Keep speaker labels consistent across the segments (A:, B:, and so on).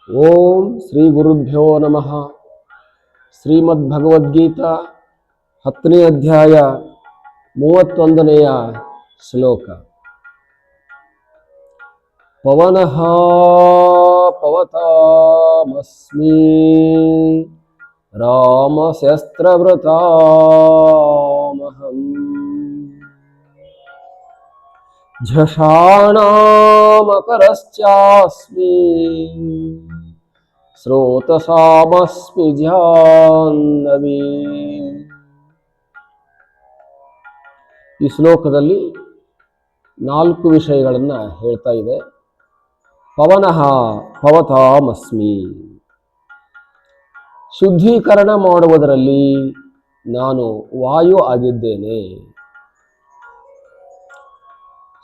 A: ಓಂ ಶ್ರೀ ಗುರುಭ್ಯೋ ನಮಃ. ಶ್ರೀಮದ್ಭಗವದ್ಗೀತಾ 10ನೇ ಅಧ್ಯಾಯ 31ನೆಯ ಶ್ಲೋಕ. ಪವನಃ ಪವತಾಮಸ್ಮಿ ರಾಮಶಸ್ತ್ರವೃತಾಮಹಂ ಝಷಾಣಾಮಕರಶ್ಚಾಸ್ಮಿ ಸ್ರೋತಸಾಮಸ್ಮಿ ಜಾಹ್ನವೀ. ಈ ಶ್ಲೋಕದಲ್ಲಿ 4 ವಿಷಯಗಳನ್ನು ಹೇಳ್ತಾ ಇದೆ. ಪವನಃ ಪವತಾಮಸ್ಮಿ, ಶುದ್ಧೀಕರಣ ಮಾಡುವುದರಲ್ಲಿ ನಾನು ವಾಯು ಆಗಿದ್ದೇನೆ.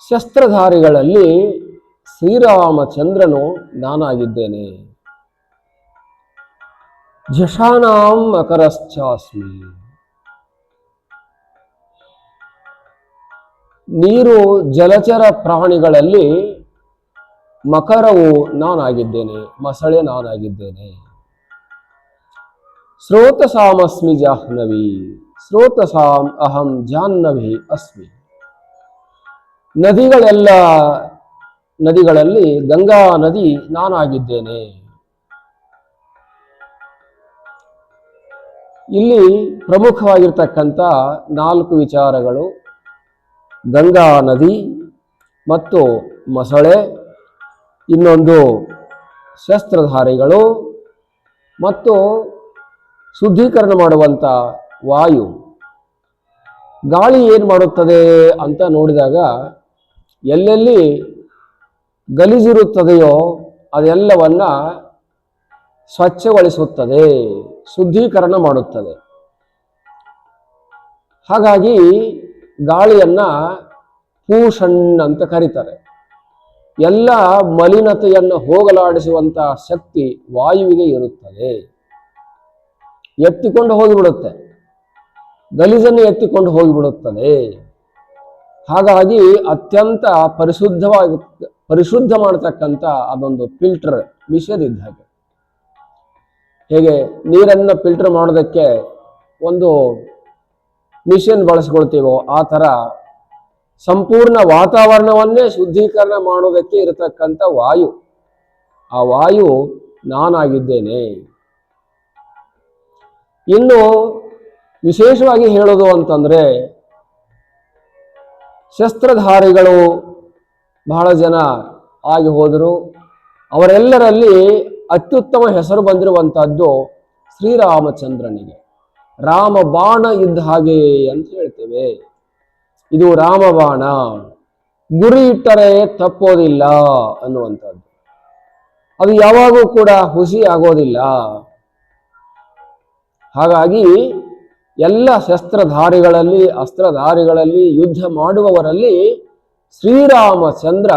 A: ಶಸ್ತ್ರಧಾರಿಗಳಲ್ಲಿ ಶ್ರೀರಾಮಚಂದ್ರನು ನಾನಾಗಿದ್ದೇನೆ. ಝಷಾಣಾಂ ಮಕರಶ್ಚಾಸ್ಮಿ, ನೀರು ಜಲಚರ ಪ್ರಾಣಿಗಳಲ್ಲಿ ಮಕರವು ನಾನಾಗಿದ್ದೇನೆ, ಮೊಸಳೆ ನಾನಾಗಿದ್ದೇನೆ. ಸ್ರೋತಸಾಮಸ್ಮಿ ಜಾಹ್ನವಿ, ಸ್ರೋತಸಾಂ ಅಹಂ ಜಾಹ್ನವಿ ಅಸ್ಮಿ. ನದಿಗಳಲ್ಲಿ ಗಂಗಾ ನದಿ ನಾನಾಗಿದ್ದೇನೆ. ಇಲ್ಲಿ ಪ್ರಮುಖವಾಗಿರ್ತಕ್ಕಂಥ 4 ವಿಚಾರಗಳು: ಗಂಗಾ ನದಿ ಮತ್ತು ಮೊಸಳೆ, ಇನ್ನೊಂದು ಶಸ್ತ್ರಧಾರಿಗಳು ಮತ್ತು ಶುದ್ಧೀಕರಣ ಮಾಡುವಂಥ ವಾಯು. ಗಾಳಿ ಏನು ಮಾಡುತ್ತದೆ ಅಂತ ನೋಡಿದಾಗ ಎಲ್ಲೆಲ್ಲಿ ಗಲೀಜಿರುತ್ತದೆಯೋ ಅದೆಲ್ಲವನ್ನ ಸ್ವಚ್ಛಗೊಳಿಸುತ್ತದೆ, ಶುದ್ಧೀಕರಣ ಮಾಡುತ್ತದೆ. ಹಾಗಾಗಿ ಗಾಳಿಯನ್ನ ಪೂಷಣ್ ಅಂತ ಕರೀತಾರೆ. ಎಲ್ಲ ಮಲಿನತೆಯನ್ನು ಹೋಗಲಾಡಿಸುವಂತ ಶಕ್ತಿ ವಾಯುವಿಗೆ ಇರುತ್ತದೆ. ಎತ್ತಿಕೊಂಡು ಹೋಗಿಬಿಡುತ್ತೆ, ಗಲೀಜನ್ನು ಎತ್ತಿಕೊಂಡು ಹೋಗಿಬಿಡುತ್ತದೆ. ಹಾಗಾಗಿ ಅತ್ಯಂತ ಪರಿಶುದ್ಧ ಮಾಡತಕ್ಕಂಥ ಅದೊಂದು ಫಿಲ್ಟರ್ ಮಿಷನ್ ಇದ್ದ ಹಾಗೆ. ಹೇಗೆ ನೀರನ್ನು ಫಿಲ್ಟರ್ ಮಾಡೋದಕ್ಕೆ ಒಂದು ಮಿಷನ್ ಬಳಸ್ಕೊಳ್ತೀವೋ ಆ ಥರ ಸಂಪೂರ್ಣ ವಾತಾವರಣವನ್ನೇ ಶುದ್ಧೀಕರಣ ಮಾಡೋದಕ್ಕೆ ಇರತಕ್ಕಂಥ ವಾಯು, ಆ ವಾಯು ನಾನಾಗಿದ್ದೇನೆ. ಇನ್ನು ವಿಶೇಷವಾಗಿ ಹೇಳೋದು ಅಂತಂದ್ರೆ, ಶಸ್ತ್ರಧಾರಿಗಳು ಬಹಳ ಜನ ಆಗಿ ಹೋದರು. ಅವರೆಲ್ಲರಲ್ಲಿ ಅತ್ಯುತ್ತಮ ಹೆಸರು ಬಂದಿರುವಂತಹದ್ದು ಶ್ರೀರಾಮಚಂದ್ರನಿಗೆ. ರಾಮ ಬಾಣ ಇದ್ದ ಹಾಗೆ ಅಂತ ಹೇಳ್ತೇವೆ. ಇದು ರಾಮಬಾಣ, ಗುರಿ ಇಟ್ಟರೆ ತಪ್ಪೋದಿಲ್ಲ ಅನ್ನುವಂಥದ್ದು. ಅದು ಯಾವಾಗೂ ಕೂಡ ಹುಸಿ ಆಗೋದಿಲ್ಲ. ಹಾಗಾಗಿ ಎಲ್ಲ ಶಸ್ತ್ರಧಾರಿಗಳಲ್ಲಿ, ಅಸ್ತ್ರಧಾರಿಗಳಲ್ಲಿ, ಯುದ್ಧ ಮಾಡುವವರಲ್ಲಿ ಶ್ರೀರಾಮಚಂದ್ರ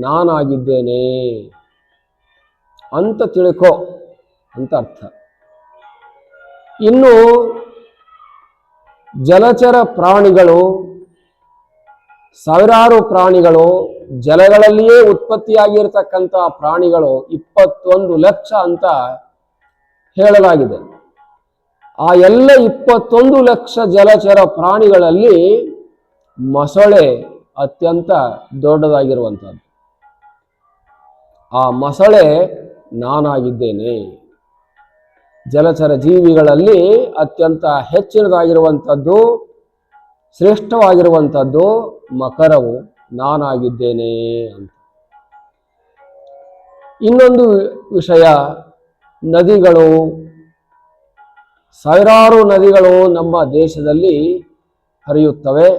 A: ನಾನಾಗಿದ್ದೇನೆ ಅಂತ ತಿಳ್ಕೊ ಅಂತ ಅರ್ಥ. ಇನ್ನು ಜಲಚರ ಪ್ರಾಣಿಗಳು, ಸಾವಿರಾರು ಪ್ರಾಣಿಗಳು, ಜಲಗಳಲ್ಲಿಯೇ ಉತ್ಪತ್ತಿಯಾಗಿರ್ತಕ್ಕಂಥ ಪ್ರಾಣಿಗಳು 21 ಲಕ್ಷ ಅಂತ ಹೇಳಲಾಗಿದೆ. ಆ ಎಲ್ಲ 21 ಲಕ್ಷ ಜಲಚರ ಪ್ರಾಣಿಗಳಲ್ಲಿ ಮೊಸಳೆ ಅತ್ಯಂತ ದೊಡ್ಡದಾಗಿರುವಂಥದ್ದು. ಆ ಮೊಸಳೆ ನಾನಾಗಿದ್ದೇನೆ. ಜಲಚರ ಜೀವಿಗಳಲ್ಲಿ ಅತ್ಯಂತ ಹೆಚ್ಚಿನದಾಗಿರುವಂಥದ್ದು, ಶ್ರೇಷ್ಠವಾಗಿರುವಂಥದ್ದು ಮಕರವು ನಾನಾಗಿದ್ದೇನೆ ಅಂತ. ಇನ್ನೊಂದು ವಿಷಯ, ನದಿಗಳು, ಸಾವಿರಾರು ನದಿಗಳು ನಮ್ಮ ದೇಶದಲ್ಲಿ ಹರಿಯುತ್ತವೆ.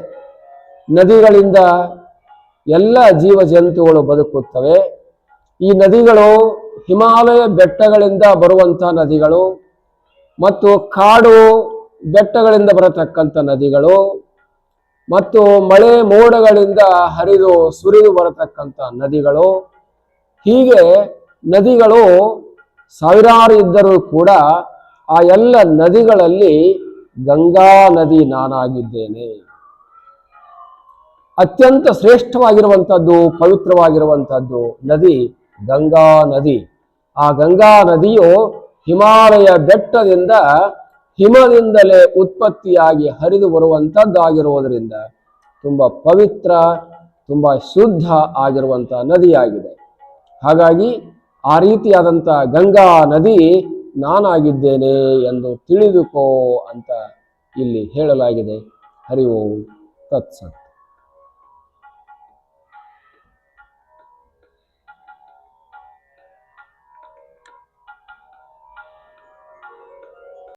A: ನದಿಗಳಿಂದ ಎಲ್ಲ ಜೀವ ಜಂತುಗಳು ಬದುಕುತ್ತವೆ. ಈ ನದಿಗಳು ಹಿಮಾಲಯ ಬೆಟ್ಟಗಳಿಂದ ಬರುವಂಥ ನದಿಗಳು ಮತ್ತು ಕಾಡು ಬೆಟ್ಟಗಳಿಂದ ಬರತಕ್ಕಂಥ ನದಿಗಳು ಮತ್ತು ಮಳೆ ಮೋಡಗಳಿಂದ ಸುರಿದು ಬರತಕ್ಕಂಥ ನದಿಗಳು. ಹೀಗೆ ನದಿಗಳು ಸಾವಿರಾರು ಇದ್ದರೂ ಕೂಡ ಆ ಎಲ್ಲ ನದಿಗಳಲ್ಲಿ ಗಂಗಾ ನದಿ ನಾನಾಗಿದ್ದೇನೆ. ಅತ್ಯಂತ ಶ್ರೇಷ್ಠವಾಗಿರುವಂಥದ್ದು, ಪವಿತ್ರವಾಗಿರುವಂಥದ್ದು ನದಿ ಗಂಗಾ ನದಿ. ಆ ಗಂಗಾ ನದಿಯು ಹಿಮಾಲಯ ಬೆಟ್ಟದಿಂದ ಹಿಮದಿಂದಲೇ ಉತ್ಪತ್ತಿಯಾಗಿ ಹರಿದು ಬರುವಂಥದ್ದಾಗಿರುವುದರಿಂದ ತುಂಬ ಪವಿತ್ರ, ತುಂಬ ಶುದ್ಧ ಆಗಿರುವಂಥ ನದಿಯಾಗಿದೆ. ಹಾಗಾಗಿ ಆ ರೀತಿಯಾದಂಥ ಗಂಗಾ ನದಿ ನಾನಾಗಿದ್ದೇನೆ ಎಂದು ತಿಳಿದುಕೋ ಅಂತ ಇಲ್ಲಿ ಹೇಳಲಾಗಿದೆ. ಹರಿ ಓಂ ತತ್ಸತ್.